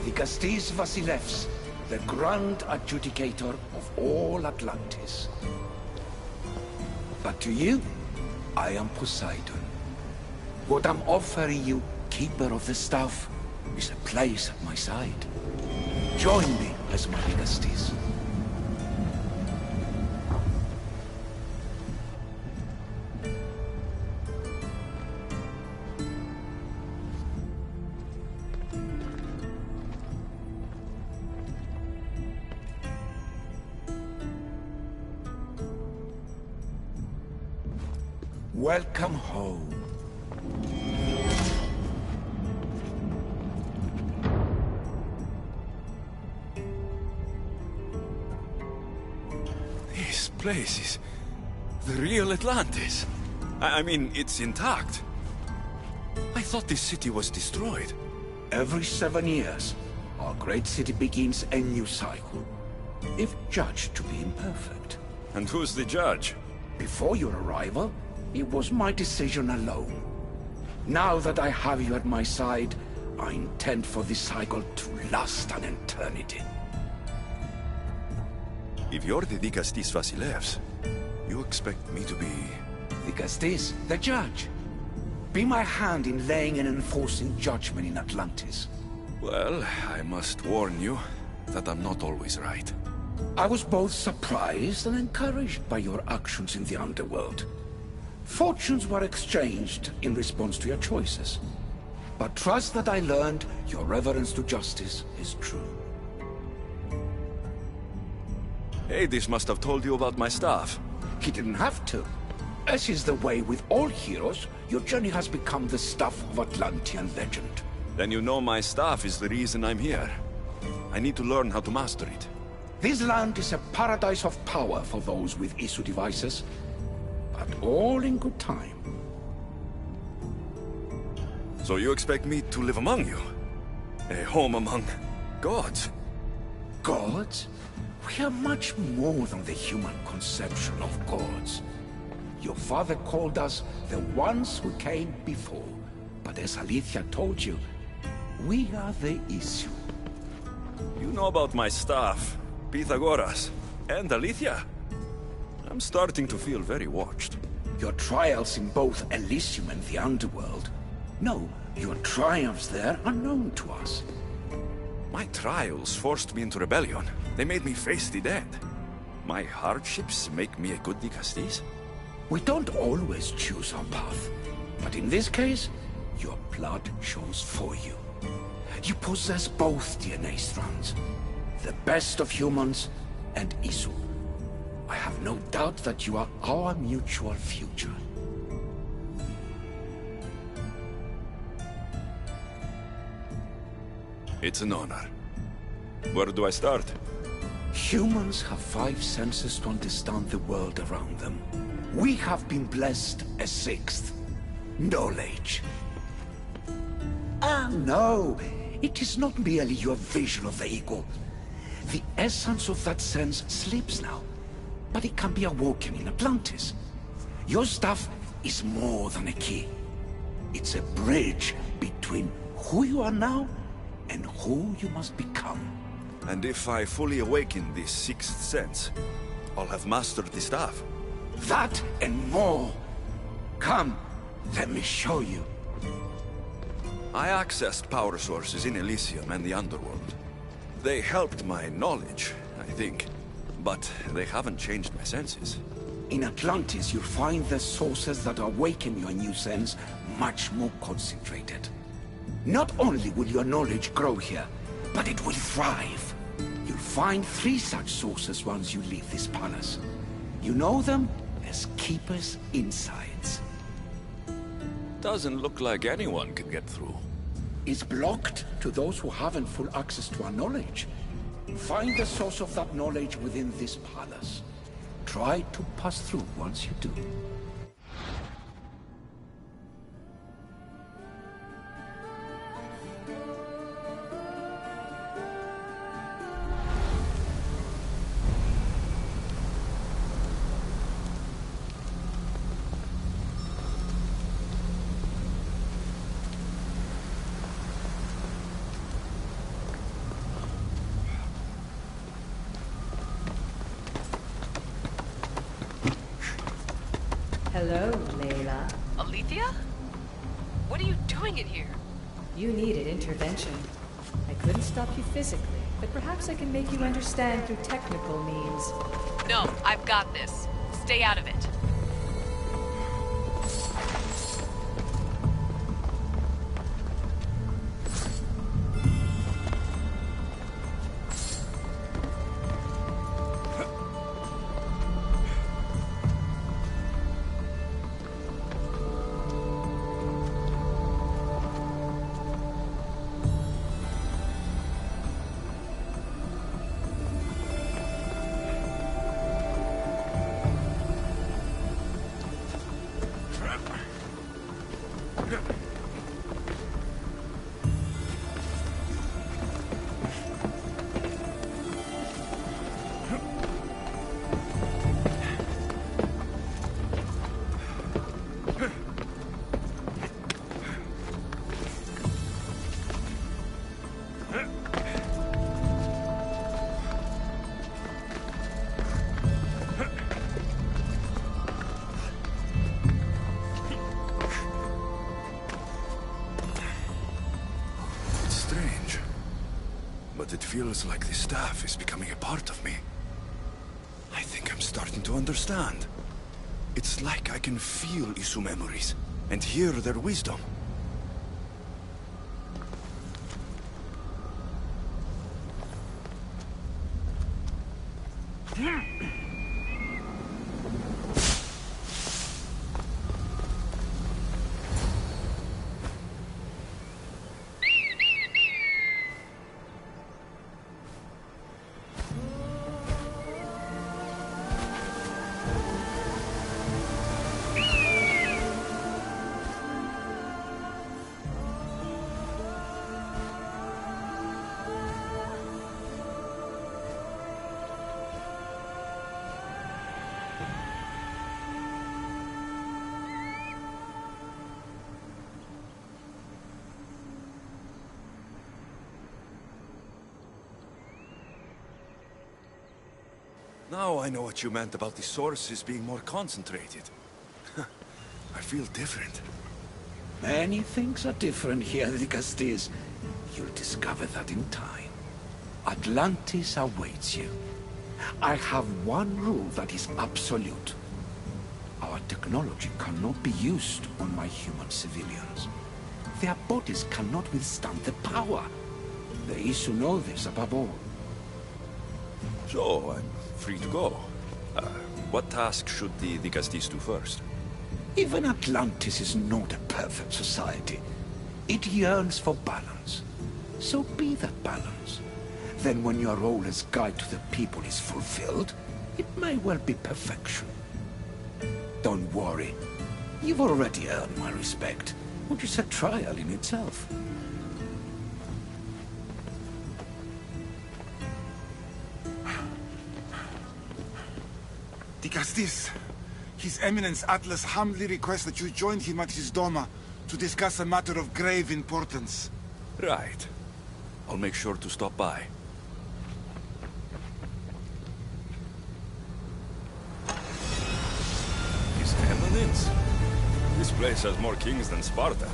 Dikastis Vasilevs, the Grand Adjudicator of all Atlantis. But to you, I am Poseidon. What I'm offering you, Keeper of the Staff, is a place at my side. Join me as my Dikastis. Welcome home. This place is the real Atlantis. I mean, it's intact. I thought this city was destroyed. Every 7 years, our great city begins a new cycle, if judged to be imperfect. And who's the judge? Before your arrival, it was my decision alone. Now that I have you at my side, I intend for this cycle to last an eternity. If you're the Dikastis Vasilevs, you expect me to be... Dikastis, the judge. Be my hand in laying and enforcing judgment in Atlantis. Well, I must warn you that I'm not always right. I was both surprised and encouraged by your actions in the underworld. Fortunes were exchanged in response to your choices. But trust that I learned your reverence to justice is true. Hades must have told you about my staff. He didn't have to. As is the way with all heroes, your journey has become the stuff of Atlantean legend. Then you know my staff is the reason I'm here. I need to learn how to master it. This land is a paradise of power for those with Isu devices, but all in good time. So you expect me to live among you? A home among gods? Gods? We are much more than the human conception of gods. Your father called us the ones who came before, but as Alethea told you, we are the issue. You know about my staff, Pythagoras, and Alethea. I'm starting to feel very watched. Your trials in both Elysium and the Underworld. No, your triumphs there are known to us. My trials forced me into rebellion. They made me face the dead. My hardships make me a good Dikastis? We don't always choose our path, but in this case, your blood shows for you. You possess both DNA strands, the best of humans and Isu. I have no doubt that you are our mutual future. It's an honor. Where do I start? Humans have 5 senses to understand the world around them. We have been blessed a 6th. Knowledge. No. It is not merely your vision of the eagle. The essence of that sense sleeps now, but it can be awoken in Atlantis. Your stuff is more than a key. It's a bridge between who you are now and who you must become. And if I fully awaken this 6th sense, I'll have mastered the staff. That and more. Come, let me show you. I accessed power sources in Elysium and the Underworld. They helped my knowledge, I think. But they haven't changed my senses. In Atlantis, you'll find the sources that awaken your new sense much more concentrated. Not only will your knowledge grow here, but it will thrive. You'll find 3 such sources once you leave this palace. You know them as Keeper's Insides. Doesn't look like anyone can get through. It's blocked to those who haven't full access to our knowledge. Find the source of that knowledge within this palace. Try to pass through once you do. Hello, Layla. Alethea? What are you doing in here? You needed intervention. I couldn't stop you physically, but perhaps I can make you understand through technical means. No, I've got this. Stay out of it. It feels like the staff is becoming a part of me. I think I'm starting to understand. It's like I can feel Isu memories and hear their wisdom. Now I know what you meant about the sources being more concentrated. I feel different. Many things are different here, Dicastis. You'll discover that in time. Atlantis awaits you. I have one rule that is absolute. Our technology cannot be used on my human civilians. Their bodies cannot withstand the power. The Isu know this above all. So, I'm free to go. What task should the Dicastis do first? Even Atlantis is not a perfect society. It yearns for balance. So be that balance. Then when your role as guide to the people is fulfilled, it may well be perfection. Don't worry. You've already earned my respect, which is a trial in itself. Dicastis, His Eminence Atlas humbly requests that you join him at his Doma to discuss a matter of grave importance. Right. I'll make sure to stop by. His Eminence? This place has more kings than Sparta.